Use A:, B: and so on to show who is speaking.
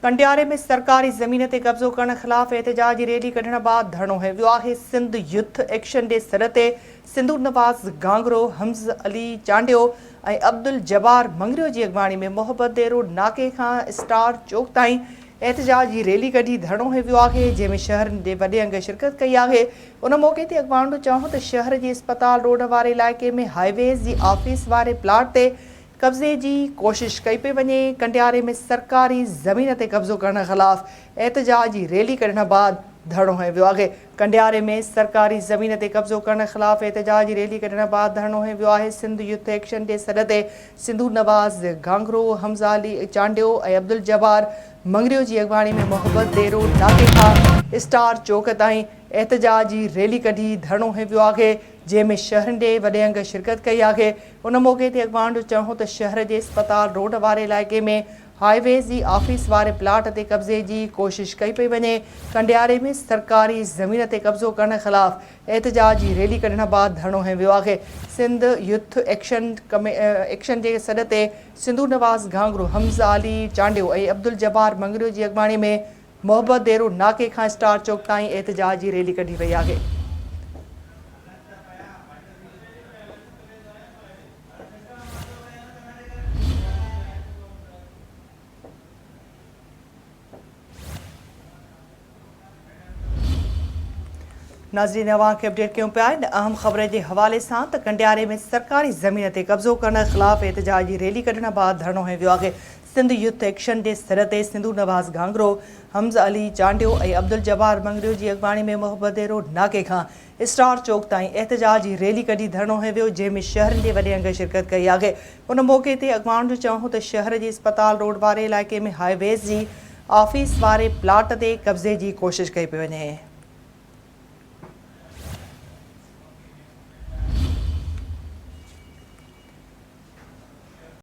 A: कंडियारे में सरकारी ज़मीन ते कब्ज़ो करण ख़िलाफ़ एहतजाजी रैली कढण बाद धरणो है वियो आहे। सिंध यूथ एक्शन डे सर ते सिंधु नवाज़ गांगरो, हम्ज़ अली चांडियो ऐं अब्दुल जब्बार मंगरियो जी अॻवानी में मोहब्बत दे रोड नाके खां स्टार चौक ताईं एहतजाजी रैली कढी धरणो है वियो आहे, जंहिंमें शहर जे वॾे अंग शिरकत कई आहे। उन मौक़े ते अॻवान चयो त शहर जे अस्पताल रोड वारे इलाइक़े में हाईवेज़ जी ऑफिस वारे प्लाट ते कब्ज़े की कोशिश कई पे वने। कंडियारे में सरकारी ज़मीन ते कब्ज़ो करण ख़िलाफ़ एहतजाजी रैली कढण बाद धरणो है वियो आहे। कंडियारे में सरकारी ज़मीन ते कब्ज़ो करण ख़िलाफ़ एहतजाजी रैली कढण बाद धरणो है वियो आहे। सिंध यूथ एक्शन जे सर ते सिंधु नवाज़ गांगरो, हम्ज़ा अली चांडियो ऐं अब्दुल जब्बार मंगरियो जी अॻवानी में मोहब्बत दे रोड नाके खां स्टार चौक ताईं एहतजाजी रैली कढी धरणो है वियो आहे, जंहिंमें शहरनि जे वॾे अंग शिरकत कई आहे। उन मौक़े ते अॻवान जो चयो त शहर जे अस्पताल रोड वारे इलाइक़े में हाईवेज़ जी ऑफिस वारे प्लाट ते कब्ज़े की कोशिश कई पई वञे। कंडियारे में सरकारी ज़मीन ते कब्ज़ो करण ख़िलाफ़ एहतजाजी रैली कढण बाद धरणो है वियो आहे। सिंध यूथ एक्शन जे सर ते सिंधु नवाज़ गांगरो, हम्ज़ा अली चांडियो ऐं अब्दुल जब्बार मंगरियो जी अॻवानी में मोहब्बत दे रोड नाके खां स्टार चौक ताईं एहतजाजी रैली कढी वई आहे। नाज़रीन, अवां खे अपडेट कयूं पिया आहिनि अहम ख़बर जे हवाले सां त कंडियारे में सरकारी ज़मीन ते कब्ज़ो करण ख़िलाफ़ एहतजाजी रैली कढण बाद धरणो है वियो आहे। सिंध यूथ एक्शन जे सर ते सिंधु नवाज़ गांगरो, हम्ज़ अली चांडियो ऐं अब्दुल जब्बार मंगरियो जी अॻवानी में मोहब्बत दे रोड नाके खां स्टार चौक ताईं एहतजाजी रैली कढी धरणो है वियो, जंहिंमें शहरनि जे वॾे अंग शिरकत कई आहे। उन मौक़े ते अॻवान जो चयो त शहर जे अस्पताल रोड वारे इलाइक़े में हाईवेज़ जी ऑफिस वारे प्लाट ते कब्ज़े की कोशिश कई पई वञे।